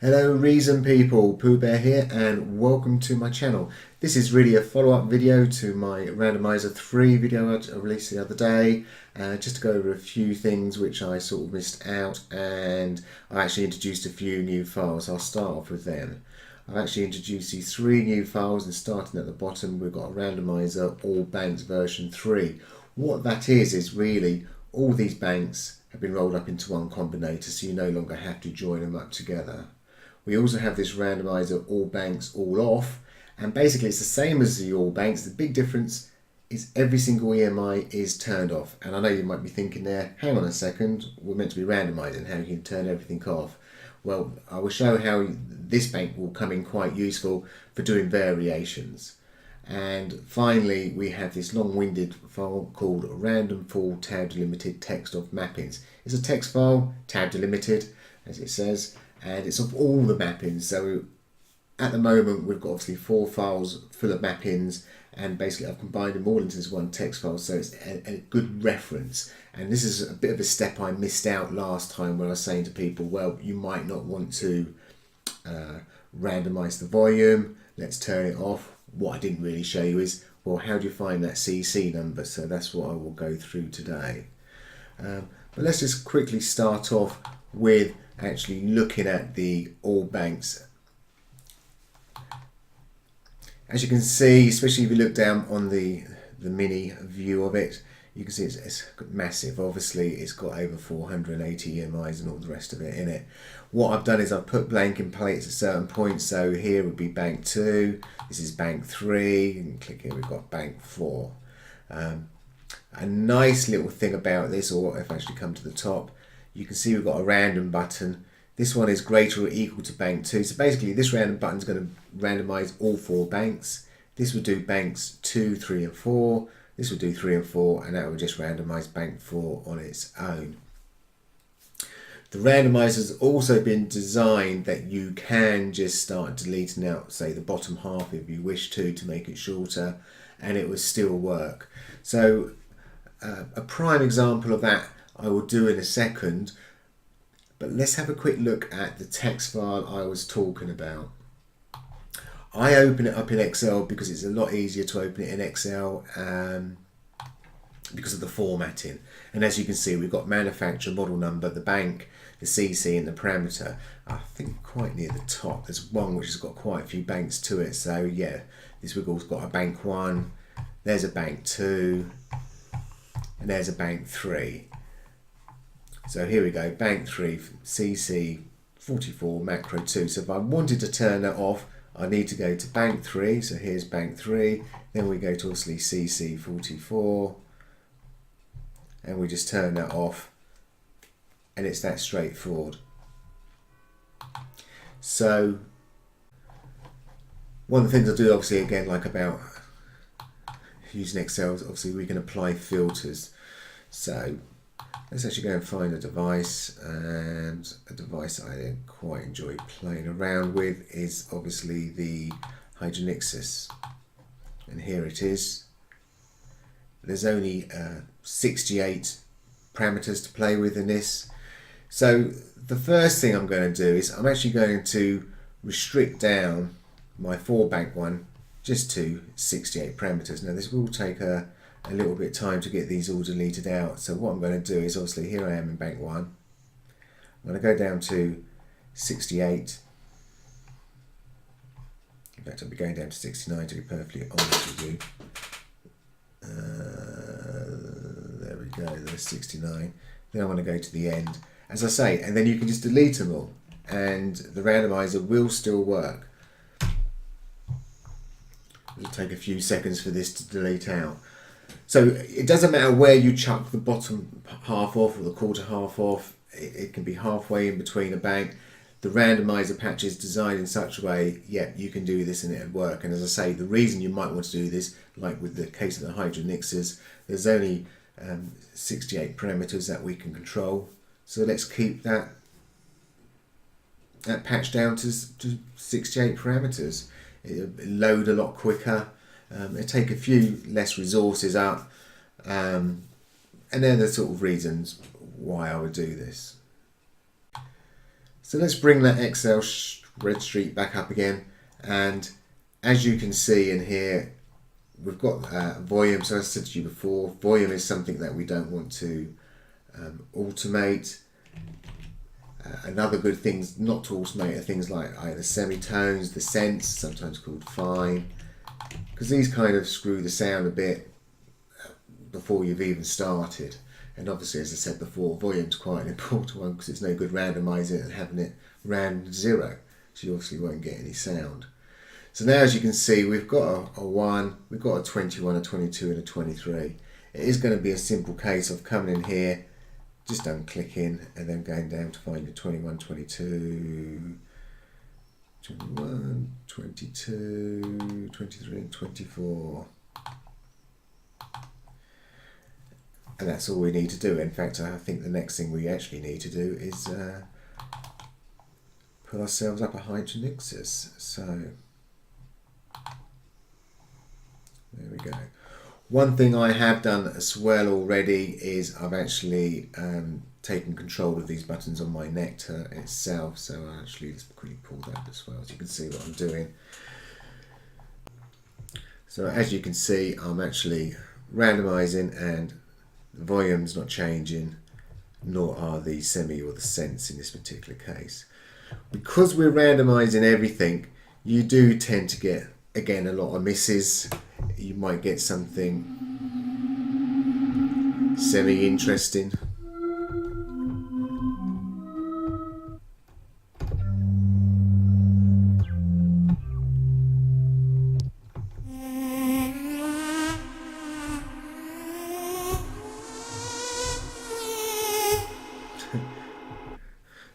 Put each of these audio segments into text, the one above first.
Hello Reason people, Pooh Bear here and welcome to my channel. This is really a follow-up video to my Randomizer 3 video I released the other day, just to go over a few things which I sort of missed out, and I actually introduced a few new files. I'll start off with them. I've actually introduced these 3 new files, and starting at the bottom we've got Randomizer All Banks version 3. What that is really all these banks have been rolled up into one combinator, so you no longer have to join them up together. We also have this Randomizer All Banks All Off, and basically it's the same as the All Banks. The big difference is every single EMI is turned off. And I know you might be thinking there, hang on a second, we're meant to be randomizing, how you can turn everything off. Well, I will show how this bank will come in quite useful for doing variations. And finally, we have this long-winded file called random full tab delimited text of mappings. It's a text file, tab delimited, as it says, and it's of all the mappings. So at the moment we've got obviously 4 files full of mappings, and basically I've combined them all into this one text file, so it's a good reference. And this is a bit of a step I missed out last time when I was saying to people, well, you might not want to randomize the volume, let's turn it off. What I didn't really show you is, well, how do you find that CC number? So that's what I will go through today. But let's just quickly start off with actually looking at the All Banks. As you can see, especially if you look down on the mini view of it, you can see it's massive. Obviously it's got over 480 EMIs and all the rest of it in it. What I've done is I've put blanking plates at certain points. So here would be bank 2, this is bank 3, and click here, we've got bank 4. A nice little thing about this, or if I actually come to the top, you can see we've got a random button. This one is greater or equal to bank 2. So basically this random button is going to randomize all 4 banks. This would do banks 2, 3 and 4. This would do 3 and 4, and that would just randomize bank 4 on its own. The randomizer has also been designed that you can just start deleting out, say, the bottom half if you wish to make it shorter, and it will still work. So a prime example of that I will do in a second, but let's have a quick look at the text file I was talking about. I open it up in Excel because it's a lot easier to open it in Excel because of the formatting. And as you can see, we've got manufacturer, model number, the bank, the CC and the parameter. I think quite near the top there's one which has got quite a few banks to it. So yeah, this we've also got a bank 1, there's a bank 2, and there's a bank 3. So here we go, bank 3, CC 44, macro 2. So if I wanted to turn that off, I need to go to bank 3, so here's bank 3, then we go to obviously CC 44, and we just turn that off, and it's that straightforward. So one of the things I do obviously again like about using Excel is obviously we can apply filters. So let's actually go and find a device, and a device I quite enjoy playing around with is obviously the Hydronixis, and here it is. There's only 68 parameters to play with in this. So the first thing I'm going to do is I'm actually going to restrict down my 4 bank one just to 68 parameters. Now this will take a little bit of time to get these all deleted out. So what I'm going to do is, obviously here I am in bank 1. I'm going to go down to 68. In fact, I'll be going down to 69 to be perfectly honest with you. There we go, there's 69. Then I'm going to go to the end, as I say, and then you can just delete them all, and the randomizer will still work. It'll take a few seconds for this to delete out. So it doesn't matter where you chuck the bottom half off or the quarter half off, it can be halfway in between a bank. The randomizer patch is designed in such a way, yeah, you can do this and it'll work. And as I say, the reason you might want to do this, like with the case of the Hydronixis, there's only 68 parameters that we can control. So let's keep that patch down to 68 parameters. It'll load a lot quicker. It'll take a few less resources up, and they're the sort of reasons why I would do this. So let's bring that Excel spreadsheet back up again, and as you can see in here, we've got volume. So as I said to you before, volume is something that we don't want to automate. Another good thing not to automate are things like either semitones, the sense, sometimes called fine, because these kind of screw the sound a bit before you've even started. And obviously, as I said before, volume's quite an important one, because it's no good randomizing it and having it round 0, so you obviously won't get any sound. So now, as you can see, we've got a 1, we've got a 21, a 22 and a 23. It is going to be a simple case of coming in here, just unclicking and then going down to find your 21, 22, 21, 22, 23 and 24. And that's all we need to do. In fact, I think the next thing we actually need to do is put ourselves up a Hydronixus. So there we go. One thing I have done as well already is I've actually taken control of these buttons on my Nectar itself. So I actually just quickly pull that as well, so you can see what I'm doing. So as you can see, I'm actually randomizing, and the volume's not changing, nor are the semi or the sense in this particular case. Because we're randomizing everything, you do tend to get, again, a lot of misses. You might get something semi-interesting.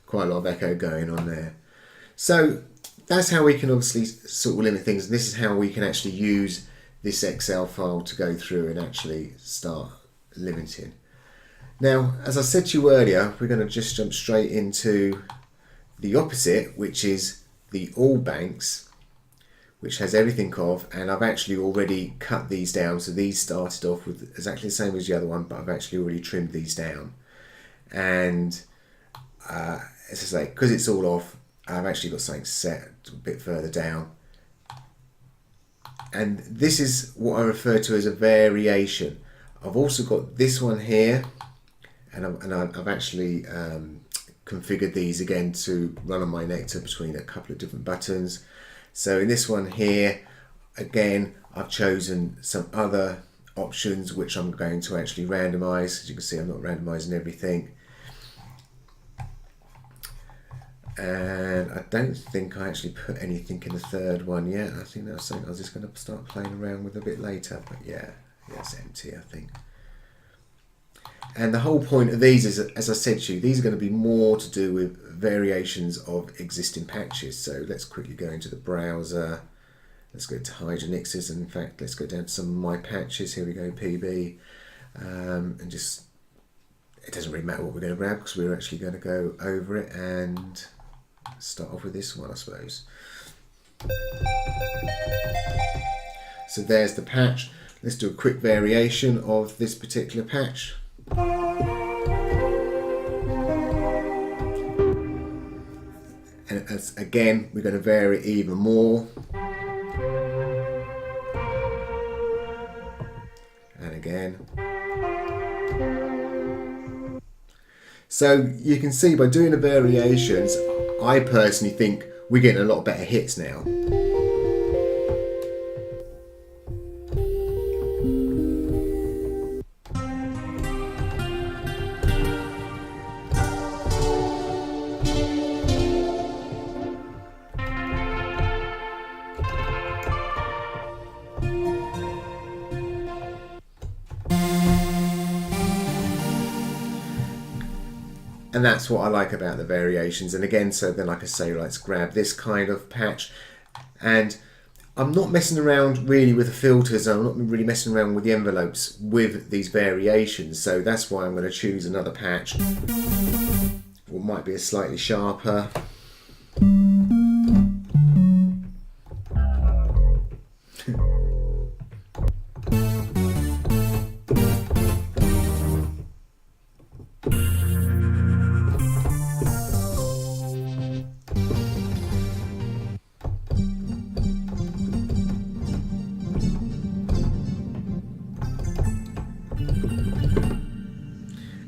Quite a lot of echo going on there. So that's how we can obviously sort of limit things. This is how we can actually use this Excel file to go through and actually start limiting. Now, as I said to you earlier, we're going to just jump straight into the opposite, which is the all banks, which has everything of, and I've actually already cut these down. So these started off with exactly the same as the other one, but I've actually already trimmed these down. And as I say, because it's all off, I've actually got something set a bit further down. And this is what I refer to as a variation. I've also got this one here, and I've actually configured these again to run on my Nectar between a couple of different buttons. So in this one here, again, I've chosen some other options which I'm going to actually randomize. As you can see, I'm not randomizing everything. And I don't think I actually put anything in the third one yet. I think that's something I was just going to start playing around with a bit later. But yeah, it's empty, I think. And the whole point of these is, as I said to you, these are going to be more to do with variations of existing patches. So let's quickly go into the browser. Let's go to Hydronixus, and in fact, let's go down to some of my patches. Here we go, PB, and just, it doesn't really matter what we're going to grab, because we're actually going to go over it and start off with this one, I suppose. So there's the patch. Let's do a quick variation of this particular patch. And as, again, we're going to vary it even more. And again. So you can see by doing the variations, I personally think we're getting a lot better hits now. And that's what I like about the variations. And again, so then like I say, let's grab this kind of patch. And I'm not messing around really with the filters. I'm not really messing around with the envelopes with these variations. So that's why I'm going to choose another patch. What might be a slightly sharper.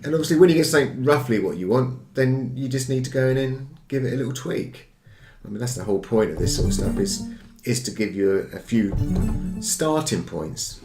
And obviously when you get something roughly what you want, then you just need to go in and give it a little tweak. I mean, that's the whole point of this sort of stuff, is to give you a few starting points.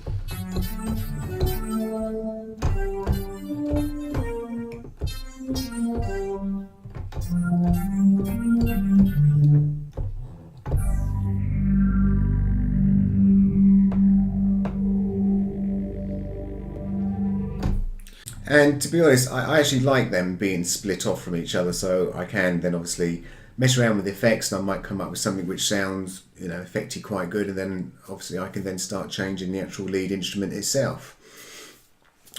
And to be honest, I actually like them being split off from each other, so I can then obviously mess around with the effects, and I might come up with something which sounds, you know, effecty quite good, and then obviously I can then start changing the actual lead instrument itself.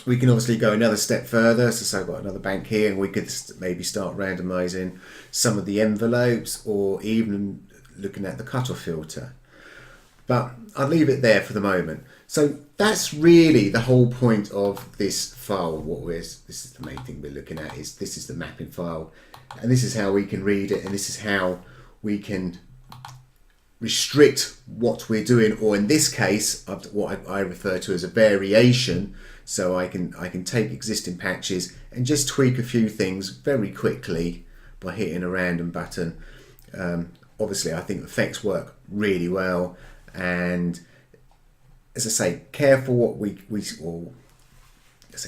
We can obviously go another step further, so I've got another bank here, and we could maybe start randomizing some of the envelopes, or even looking at the cutoff filter. But I'll leave it there for the moment. So that's really the whole point of this file. This is the main thing we're looking at, is this is the mapping file, and this is how we can read it, and this is how we can restrict what we're doing, or in this case what I refer to as a variation. So I can take existing patches and just tweak a few things very quickly by hitting a random button. Obviously I think effects work really well, and as I say, careful what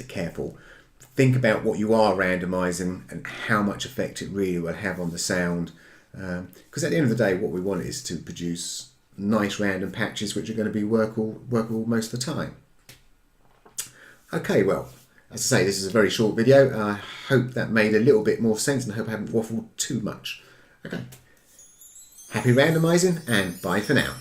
careful. Think about what you are randomizing and how much effect it really will have on the sound. Because at the end of the day, what we want is to produce nice random patches which are going to be workable most of the time. Okay, well, as I say, this is a very short video. I hope that made a little bit more sense, and I hope I haven't waffled too much. Okay, happy randomizing, and bye for now.